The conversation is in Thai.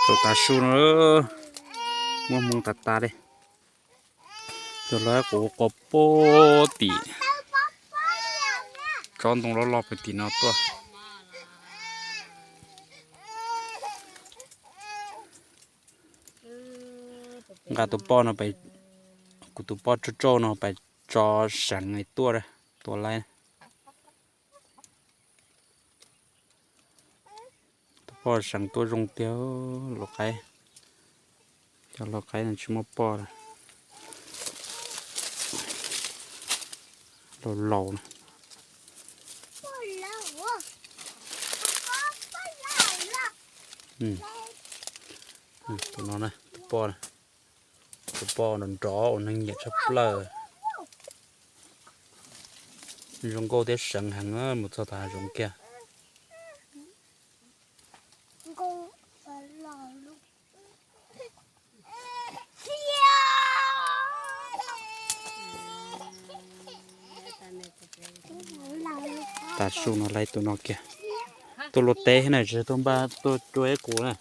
ตัวตาชูnữa mua mông tạt ta đâyตัวแล้วกูก็โปตีจอนตรงล้อรอไปตีนเอาตัวกาตัวป้อนเอาไปกูตัวป้อนโจ้เนาะไปจอสั่งในตัวเลยตัวไรตัวป้อนสั่งตัวรงเตียวหลอกไก่จะหลอกไก่นั่นชิมป้อนหล่อๆนะตัวน้องนะตัวป้อนนร้อนนั่งเหยียดชับเลยdùng cô để sẵn hàng á một số thà dùng kia ta xuống nó lấy tụi nó kia tôi lột té thế này chứ tôi ba tôi ấy cũ này